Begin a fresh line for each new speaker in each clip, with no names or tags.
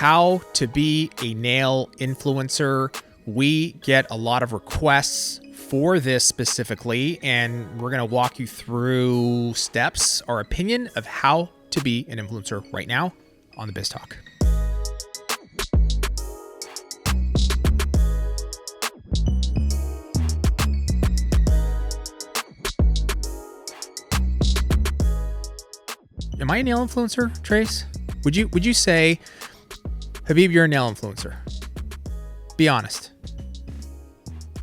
how to be a nail influencer. We get a lot of requests for this specifically, and we're going to walk you through steps, our opinion of how to be an influencer right now on the Biz Talk. Am I a nail influencer, Trace? Would you say, Habib, you're a nail influencer? Be honest.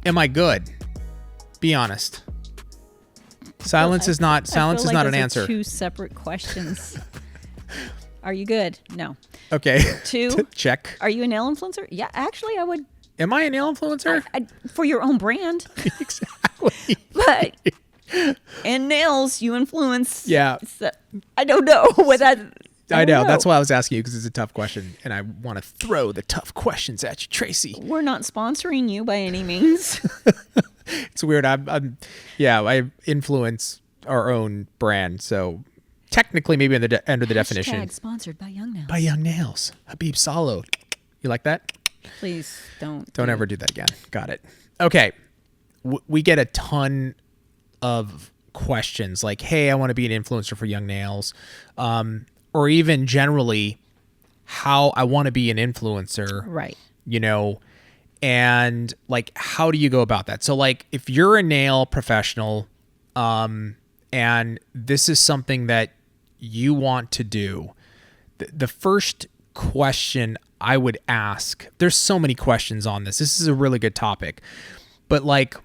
Am I good? Be honest. Silence is not an answer.
Two separate questions. Are you good? No.
Okay.
Two.
Check.
Are you a nail influencer? Yeah, actually, I would.
Am I a nail influencer?
For your own brand.
Exactly.
But in nails, you influence.
Yeah.
So, I don't know what that.
I know. That's why I was asking you, because it's a tough question, and I want to throw the tough questions at you, Tracy.
We're not sponsoring you by any means.
It's weird. I influence our own brand, so technically, maybe under the definition.
Sponsored by Young Nails.
By Young Nails. Habib Salo. You like that?
Please don't.
Don't ever do that again. Got it. Okay. We get a ton of questions like, hey, I want to be an influencer for Young Nails. Or even generally how I want to be an influencer.
Right.
And like, how do you go about that? So like, if you're a nail professional, and this is something that you want to do, the first question I would ask, there's so many questions on this. This is a really good topic, but like,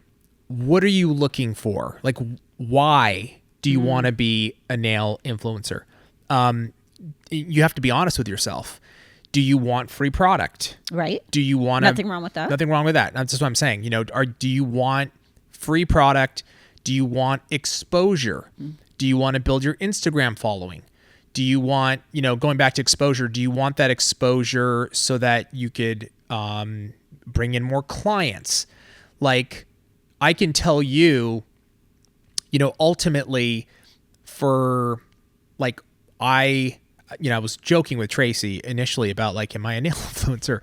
what are you looking for? Like, why do you want to be a nail influencer? You have to be honest with yourself. Do you want free product?
Right.
Do you want
nothing wrong with that?
Nothing wrong with that. That's just what I'm saying. Do you want free product? Do you want exposure? Do you want to build your Instagram following? Do you want, going back to exposure, do you want that exposure so that you could bring in more clients? Like, I can tell you, ultimately for like, I was joking with Tracy initially about like, am I a nail influencer?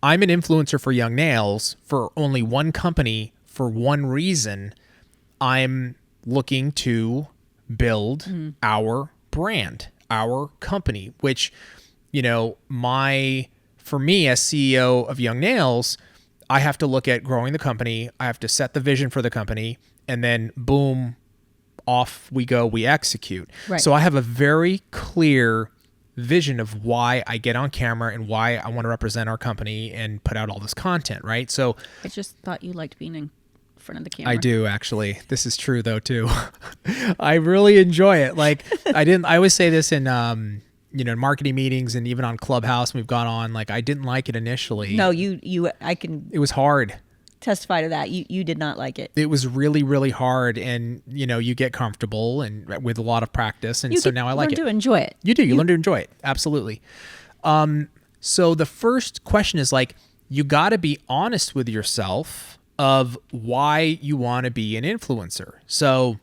I'm an influencer for Young Nails for only one company for one reason. I'm looking to build our brand, our company, which, for me as CEO of Young Nails, I have to look at growing the company. I have to set the vision for the company, and then boom, off we go, we execute.
Right.
So I have a very clear vision of why I get on camera and why I want to represent our company and put out all this content, right? So
I just thought you liked being in front of the camera.
I do, actually. This is true though too. I really enjoy it. Like I always say this in in marketing meetings and even on Clubhouse we've gone on, like I didn't like it initially.
No, I can
It was hard.
Testify to that. You did not like it.
It was really, really hard, and you get comfortable and with a lot of practice, and so now I like it.
You learn to enjoy it.
You do. You learn to enjoy it. Absolutely. So the first question is like, you got to be honest with yourself of why you want to be an influencer. So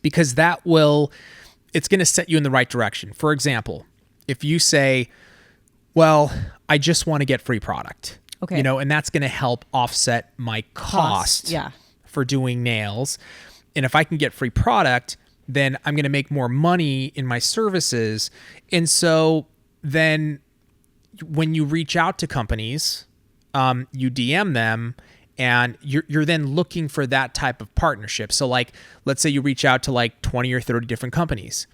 because it's going to set you in the right direction. For example, if you say, well, I just want to get free product.
Okay.
And that's going to help offset my cost for doing nails. And if I can get free product, then I'm going to make more money in my services. And so then when you reach out to companies, you DM them, and you're then looking for that type of partnership. So like, let's say you reach out to like 20 or 30 different companies.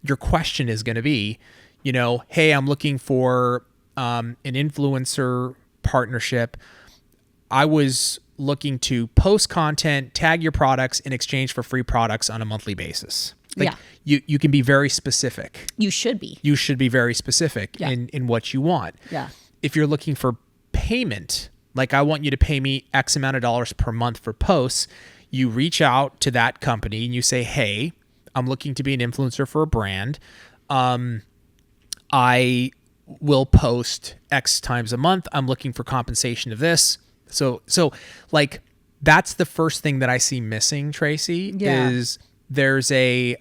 Your question is going to be, hey, I'm looking for an influencer partnership. I was looking to post content, tag your products in exchange for free products on a monthly basis. Like you can be very specific.
You should be.
You should be very specific in what you want.
Yeah.
If you're looking for payment, like I want you to pay me X amount of dollars per month for posts, you reach out to that company and you say, hey, I'm looking to be an influencer for a brand. I will post X times a month. I'm looking for compensation of this. So like that's the first thing that I see missing, Tracy, is there's a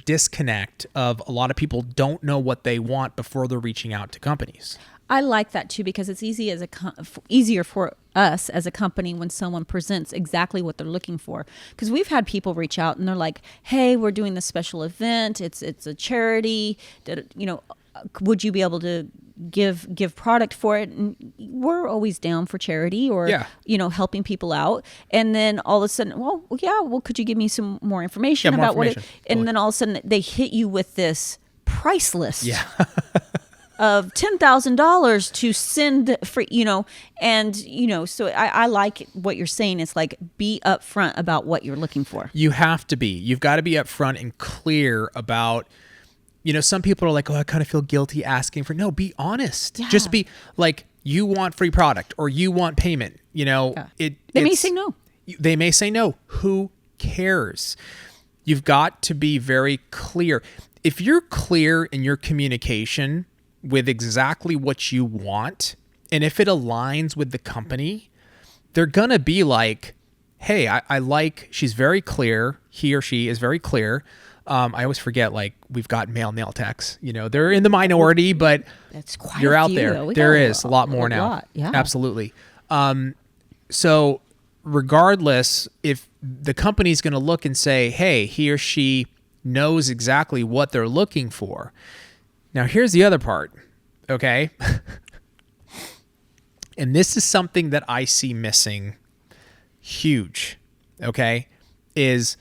disconnect of a lot of people don't know what they want before they're reaching out to companies.
I like that too, because it's easier for us as a company when someone presents exactly what they're looking for. Because we've had people reach out and they're like, "Hey, we're doing this special event. It's a charity. Would you be able to give product for it?" And we're always down for charity or helping people out. And then all of a sudden, could you give me some more information about what it? And then all of a sudden they hit you with this price list.
Yeah.
Of $10,000 to send free, so I like what you're saying. It's like, be upfront about what you're looking for.
You have to be. You've got to be upfront and clear about, some people are like, "Oh, I kind of feel guilty asking for." No, be honest.
Yeah.
Just be like, you want free product or you want payment. They
may say no.
They may say no. Who cares? You've got to be very clear. If you're clear in your communication with exactly what you want, and if it aligns with the company, they're going to be like, "Hey, I like, she's very clear. He or she is very clear." I always forget, like, we've got male nail techs, they're in the minority, but
that's quite
you're out
few.
there. There is a lot more now.
Yeah.
Absolutely. So regardless, if the company's going to look and say, "Hey, he or she knows exactly what they're looking for." Now, here's the other part, okay? And this is something that I see missing huge, okay? Is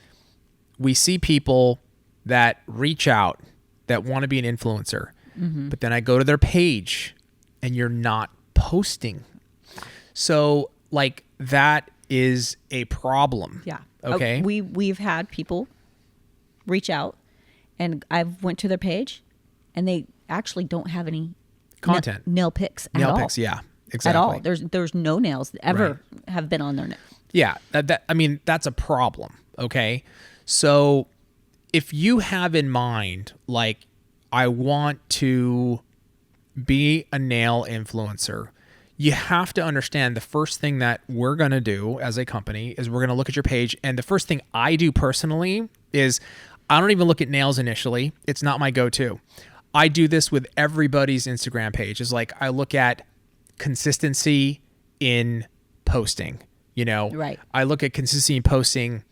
we see people that reach out that want to be an influencer, but then I go to their page and you're not posting. So, like, that is a problem.
Yeah.
Okay.
We've had people reach out and I've went to their page and they actually don't have any
content,
nail pics at
all.
Nail
pics, yeah, exactly.
At all. There's no nails that ever have been on their nail.
Yeah, that's a problem. Okay, so if you have in mind, like, I want to be a nail influencer, you have to understand the first thing that we're going to do as a company is we're going to look at your page. And the first thing I do personally is I don't even look at nails initially. It's not my go-to. I do this with everybody's Instagram page. It's like, I look at consistency in posting,
Right.
I look at consistency in posting.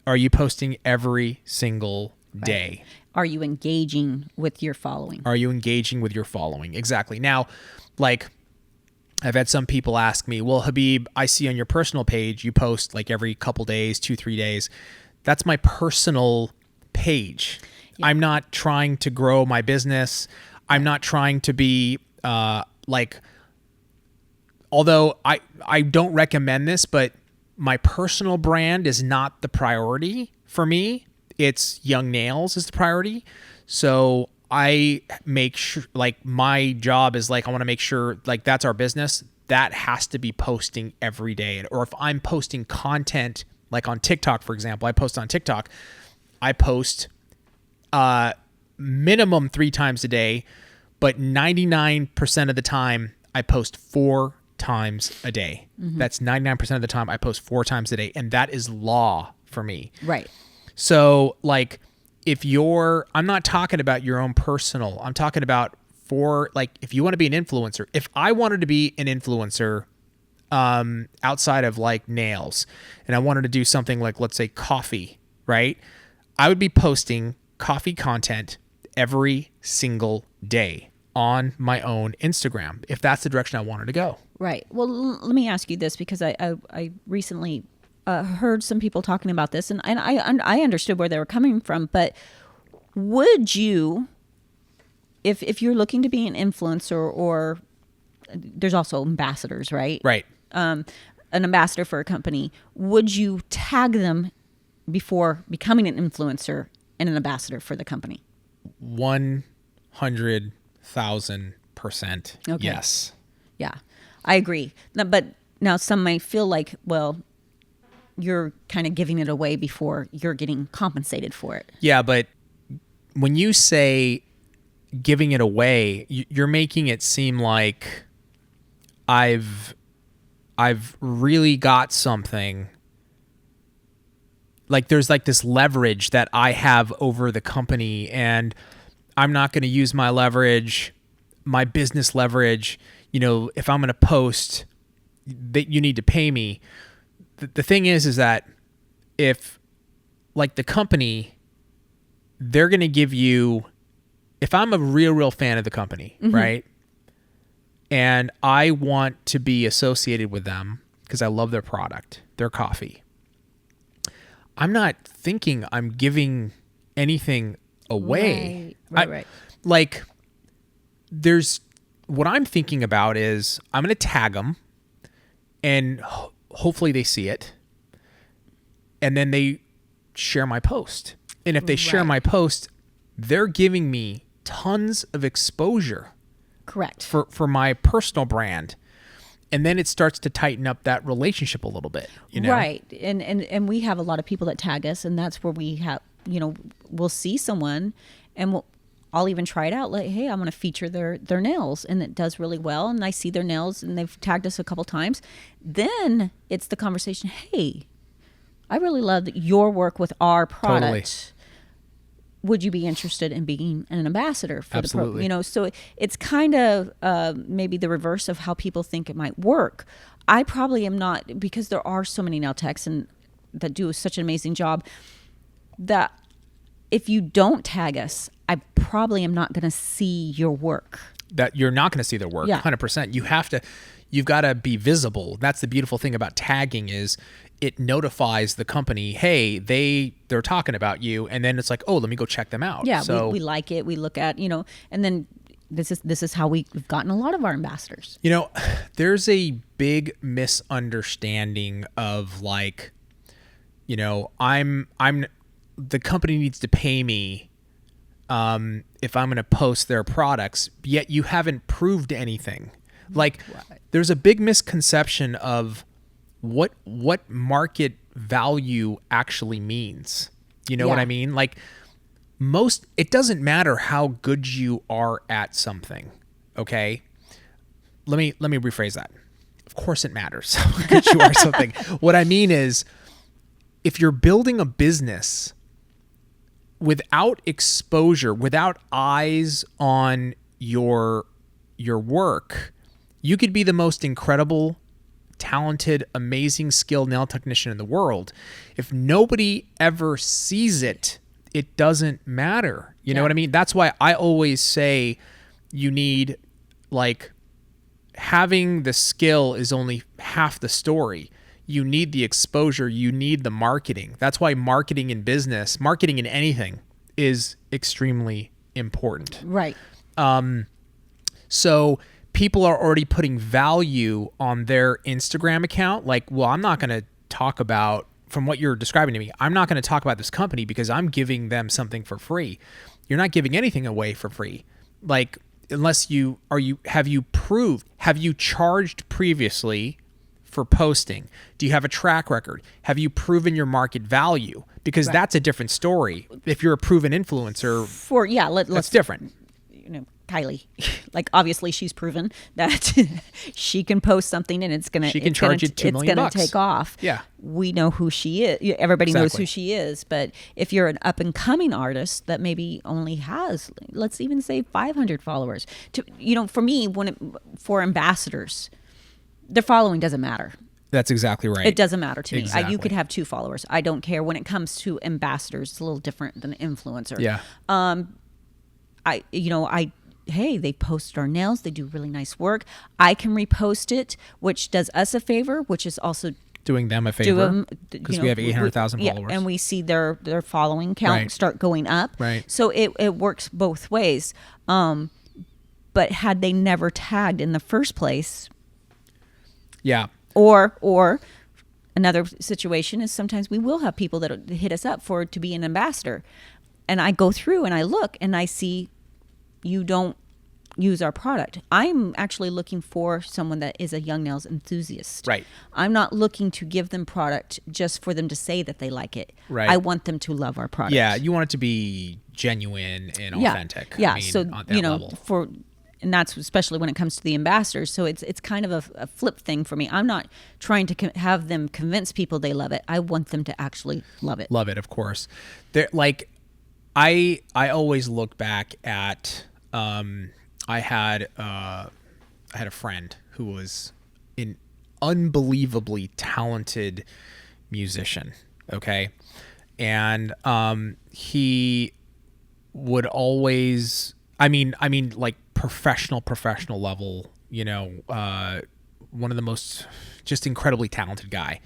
Are you posting every single day?
Are you engaging with your following?
Exactly. Now, like, I've had some people ask me, "Well, Habib, I see on your personal page, you post like every couple days, 2-3 days." That's my personal page. Yeah. I'm not trying to grow my business. I'm not trying to be although I don't recommend this, but my personal brand is not the priority for me. It's Young Nails is the priority. So I make sure, like, my job is, like, I want to make sure, like, that's our business. That has to be posting every day. Or if I'm posting content, like on TikTok, for example, I post on TikTok. I post minimum 3 times a day, but 99% of the time I post 4 times a day. Mm-hmm. That's 99% of the time I post 4 times a day. And that is law for me.
Right.
So, like, I'm not talking about your own personal, I'm talking about if you want to be an influencer. If I wanted to be an influencer outside of, like, nails, and I wanted to do something like, let's say, coffee, right? I would be posting coffee content every single day on my own Instagram, if that's the direction I wanted to go.
Right. Well, let me ask you this, because I recently heard some people talking about this, and I understood where they were coming from, but would you, if you're looking to be an influencer, or there's also ambassadors, right?
Right.
An ambassador for a company, would you tag them before becoming an influencer and an ambassador for the company?
100,000%. Okay. Yes.
Yeah, I agree. But now some might feel like, well, you're kind of giving it away before you're getting compensated for it.
Yeah, but when you say giving it away, you're making it seem like I've really got something. Like there's like this leverage that I have over the company, and I'm not going to use my leverage, my business leverage. If I'm going to post that you need to pay me. The thing is that if like the company, they're going to give you, if I'm a real fan of the company, right? And I want to be associated with them because I love their product, their coffee. I'm not thinking I'm giving anything away.
Right.
Like what I'm thinking about is I'm going to tag them and hopefully they see it. And then they share my post. And if they share my post, they're giving me tons of exposure.
Correct.
For my personal brand. And then it starts to tighten up that relationship a little bit,
Right. And we have a lot of people that tag us, and that's where we have, we'll see someone and I'll even try it out. Like, hey, I'm going to feature their nails, and it does really well. And I see their nails, and they've tagged us a couple times. Then it's the conversation. Hey, I really love your work with our product. Totally. Would you be interested in being an ambassador for
Absolutely.
the program? So it's kind of maybe the reverse of how people think it might work. I probably am not, because there are so many nail techs and that do such an amazing job, that if you don't tag us, I probably am not going to see your work.
That you're not going to see their work. 100%. You've got to be visible. That's the beautiful thing about tagging is it notifies the company, hey, they're talking about you, and then it's like, oh, let me go check them out.
Yeah,
so
we like it. We look at, and then this is how we've gotten a lot of our ambassadors.
There's a big misunderstanding of like, I'm the company needs to pay me if I'm going to post their products, yet you haven't proved anything. Like there's a big misconception of what market value actually means. You know what I mean? Like it doesn't matter how good you are at something. Okay. Let me rephrase that. Of course it matters how good you are at something. What I mean is if you're building a business without exposure, without eyes on your work, you could be the most incredible, talented, amazing, skilled nail technician in the world. If nobody ever sees it, it doesn't matter. You know what I mean? That's why I always say you need, like, having the skill is only half the story. You need the exposure. You need the marketing. That's why marketing in business, marketing in anything is extremely important.
Right.
So people are already putting value on their Instagram account. Like, well, I'm not going to talk about, from what you're describing to me, I'm not going to talk about this company because I'm giving them something for free. You're not giving anything away for free. Like, unless have you charged previously for posting? Do you have a track record? Have you proven your market value? Because that's a different story. If you're a proven influencer, that's different.
Kylie, like obviously she's proven that she can post something and she can charge you $2 million. It's going to take off.
Yeah.
We know who she is. Everybody knows who she is. But if you're an up and coming artist that maybe only has, let's even say 500 followers, for me, for ambassadors, their following doesn't matter.
That's exactly right.
It doesn't matter to me.
Exactly.
You could have 2 followers. I don't care. When it comes to ambassadors, it's a little different than an influencer.
Yeah.
Hey, they posted our nails. They do really nice work. I can repost it, which does us a favor, which is also
doing them a favor because we have 800,000 followers.
Yeah, and we see their following count start going up.
Right.
So it works both ways. But had they never tagged in the first place,
yeah.
Or another situation is sometimes we will have people that hit us up to be an ambassador, and I go through and I look and I see you don't use our product. I'm actually looking for someone that is a young nails enthusiast.
Right.
I'm not looking to give them product just for them to say that they like it.
Right.
I want them to love our product.
Yeah, you want it to be genuine and authentic.
Yeah.
I mean,
so
on that level.
and that's especially when it comes to the ambassadors. So it's kind of a flip thing for me. I'm not trying to have them convince people they love it. I want them to actually love it.
Love it, of course. Like, I always look back at I had a friend who was an unbelievably talented musician. Okay, and he would always, I mean, like professional level, you know, one of the most just incredibly talented guy,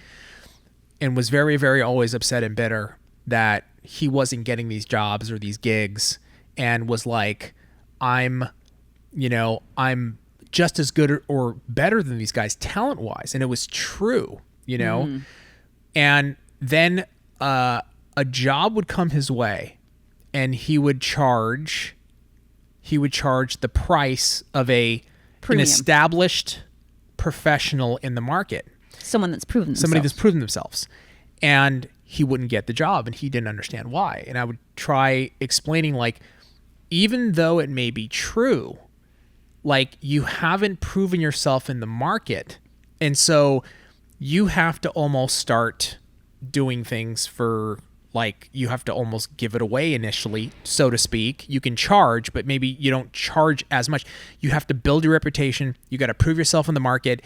and was very, very always upset and bitter that he wasn't getting these jobs or these gigs, and was like, I'm just as good or better than these guys talent wise. And it was true, you know, and then a job would come his way, and he would charge the price of an established professional in the market.
Someone that's proven themselves.
Somebody that's proven themselves. And he wouldn't get the job, and he didn't understand why. And I would try explaining, like, even though it may be true, like, you haven't proven yourself in the market. And so you have to almost start doing things for, like, you have to almost give it away initially, so to speak. You can charge, but maybe you don't charge as much. You have to build your reputation. You got to prove yourself in the market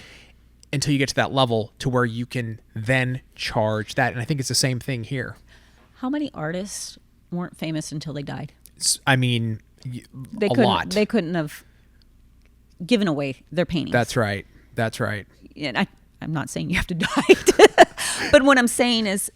until you get to that level to where you can then charge that. And I think it's the same thing here.
How many artists weren't famous until they died?
I mean, a lot.
They couldn't have given away their paintings.
That's right.
And I'm not saying you have to die. But what I'm saying is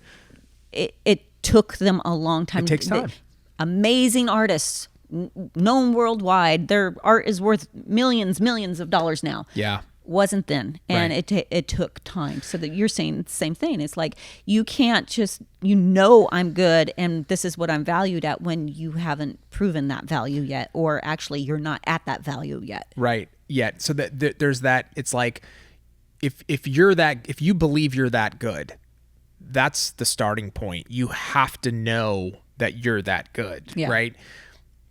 it took them a long time.
It takes time.
Amazing artists, known worldwide. Their art is worth millions of dollars now.
Yeah.
Wasn't then, and right. It took time. So that you're saying the same thing. It's like, you can't just, I'm good and this is what I'm valued at, when you haven't proven that value yet, or actually you're not at that value yet.
Right. Yet. So that there's that. It's like, if you believe you're that good, that's the starting point. You have to know that you're that good, right?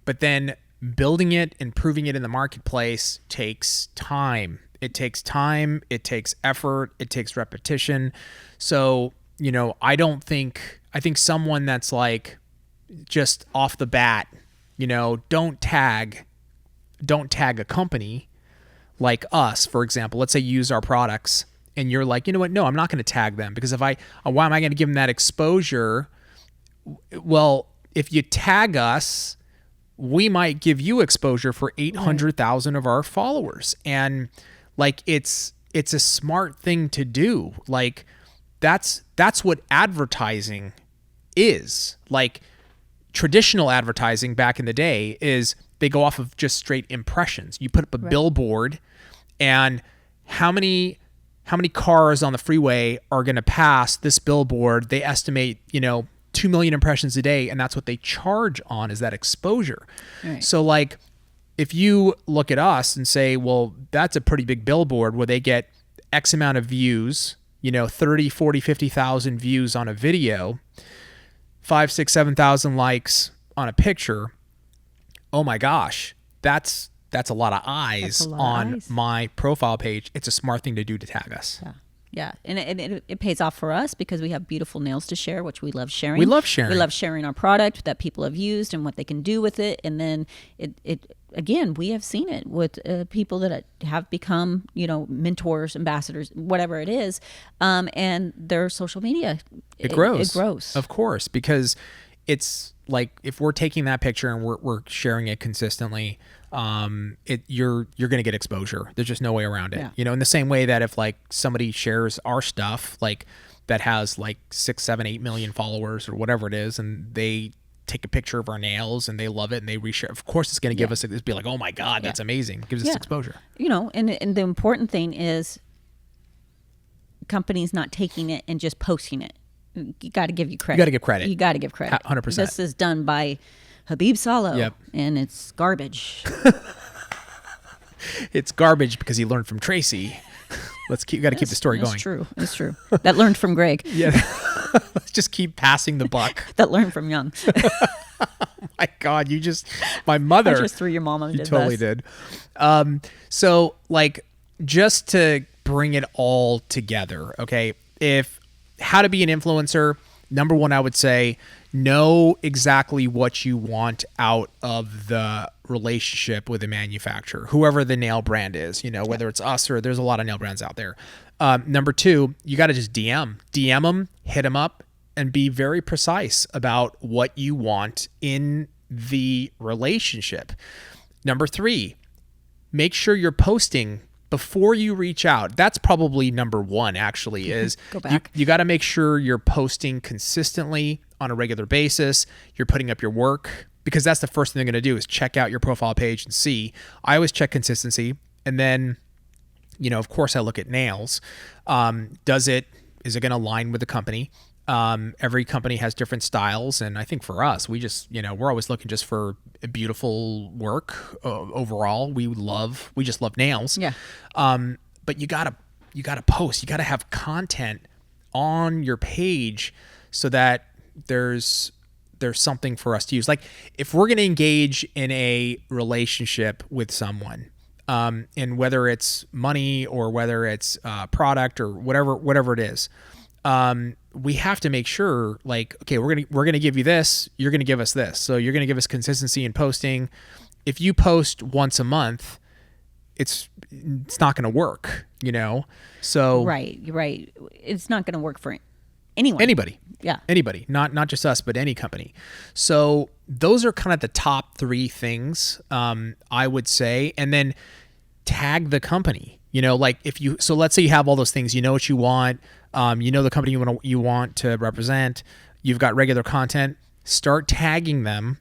But then building it and proving it in the marketplace takes time. It takes time, it takes effort, it takes repetition. So, I think someone that's like, just off the bat, don't tag a company like us, for example. Let's say you use our products, and you're like, you know what? No, I'm not going to tag them, because why am I going to give them that exposure? Well, if you tag us, we might give you exposure for 800,000 of our followers. And like, it's a smart thing to do. Like, that's what advertising is. Like, traditional advertising back in the day is they go off of just straight impressions. You put up a billboard, and how many cars on the freeway are going to pass this billboard? They estimate, 2 million impressions a day, and that's what they charge on, is that exposure. Right. So like, if you look at us and say, well, that's a pretty big billboard where they get X amount of views, 30, 40, 50,000 views on a video, 5, 6, 7,000 likes on a picture. Oh my gosh, that's a lot of eyes on my profile page. It's a smart thing to do to tag us.
Yeah. And it pays off for us, because we have beautiful nails to share, which we love sharing.
We love sharing
our product that people have used and what they can do with it. And then it again, we have seen it with people that have become, mentors, ambassadors, whatever it is. And their social media,
it grows.
It grows.
Of course, because it's like, if we're taking that picture and we're sharing it consistently, you're going to get exposure. There's just no way around it. In the same way that if like somebody shares our stuff, like that has like 6, 7, 8 million followers or whatever it is, and they take a picture of our nails and they love it and they reshare, of course it's going to give us, it's be like, oh my God, that's amazing. It gives us exposure.
And the important thing is companies not taking it and just posting it. You got to give you credit. You got to give credit.
100%.
This is done by Habib Salo, and it's garbage.
It's garbage because he learned from Tracy. Got to keep the story going.
It's true. That learned from Greg.
Yeah. Let's just keep passing the buck.
That learned from Young.
Oh my my God, my mother.
I just threw your mom under the bus.
You totally did. So like, just to bring it all together, okay, how to be an influencer, number one, I would say, know exactly what you want out of the relationship with a manufacturer, whoever the nail brand is, whether it's us or there's a lot of nail brands out there. Number two, you got to just DM them, hit them up, and be very precise about what you want in the relationship. Number three, make sure you're posting before you reach out. That's probably number one, actually, is
Go back.
You got to make sure you're posting consistently on a regular basis. You're putting up your work, because that's the first thing they're going to do is check out your profile page and see. I always check consistency. And then, of course, I look at nails. Is it going to align with the company? Every company has different styles. And I think for us, we just, we're always looking just for beautiful work overall. We just love nails.
Yeah.
But you gotta post, you gotta have content on your page so that there's something for us to use. Like, if we're going to engage in a relationship with someone, and whether it's money or whether it's product or whatever it is, we have to make sure, like, okay, we're gonna give you this, you're gonna give us this, so you're gonna give us consistency in posting. If you post once a month, it's not gonna work, So
right, it's not gonna work for anyone.
Anybody.
Yeah.
Anybody, not just us, but any company. So those are kind of the top three things, I would say. And then tag the company, like so let's say you have all those things, what you want, the company you want to represent, you've got regular content, start tagging them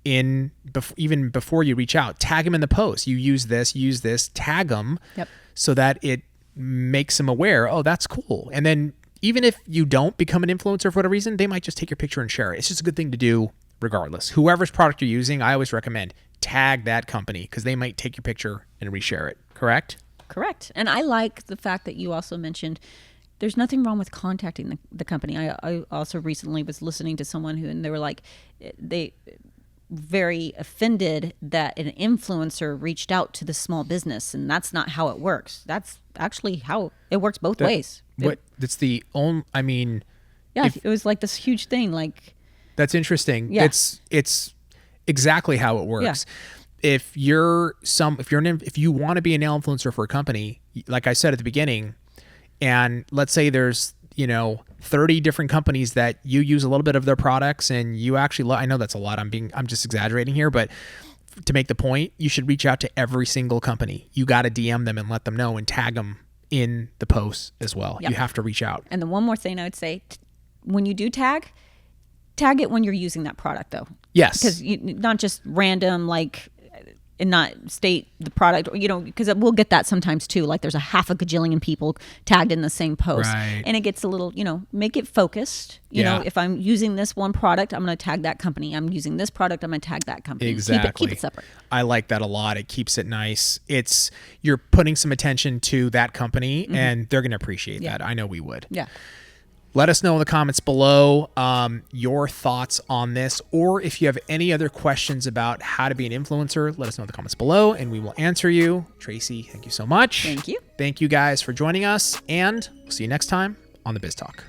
even before you reach out. Tag them in the post. You use this, tag them.
Yep.
So that it makes them aware, oh, that's cool. And then even if you don't become an influencer for whatever reason, they might just take your picture and share it. It's just a good thing to do regardless. Whoever's product you're using, I always recommend tag that company, because they might take your picture and reshare it. Correct?
Correct. And I like the fact that you also mentioned there's nothing wrong with contacting the company. I also recently was listening to someone and they were like, they very offended that an influencer reached out to the small business, and that's not how it works. That's actually how it works both ways.
That's the only,
yeah, it was like this huge thing. Like,
that's interesting.
Yeah.
It's exactly how it works. Yeah. If you want to be a nail influencer for a company, like I said at the beginning, and let's say there's 30 different companies that you use a little bit of their products, and you actually I know that's a lot. I'm just exaggerating here, but to make the point, you should reach out to every single company. You got to DM them and let them know and tag them in the posts as well. Yep. You have to reach out.
And the one more thing I would say, when you do tag it when you're using that product, though.
Yes.
Because not just random, like, and not state the product, because we'll get that sometimes too. Like, there's a half a gajillion people tagged in the same post.
Right.
And it gets a little, make it focused. You know, if I'm using this one product, I'm going to tag that company. I'm using this product, I'm going to tag that company.
Exactly.
Keep it separate.
I like that a lot. It keeps it nice. You're putting some attention to that company, and they're going to appreciate that. I know we would.
Yeah.
Let us know in the comments below your thoughts on this, or if you have any other questions about how to be an influencer, let us know in the comments below and we will answer you. Tracy, thank you so much.
Thank you.
Thank you guys for joining us, and we'll see you next time on the Biz Talk.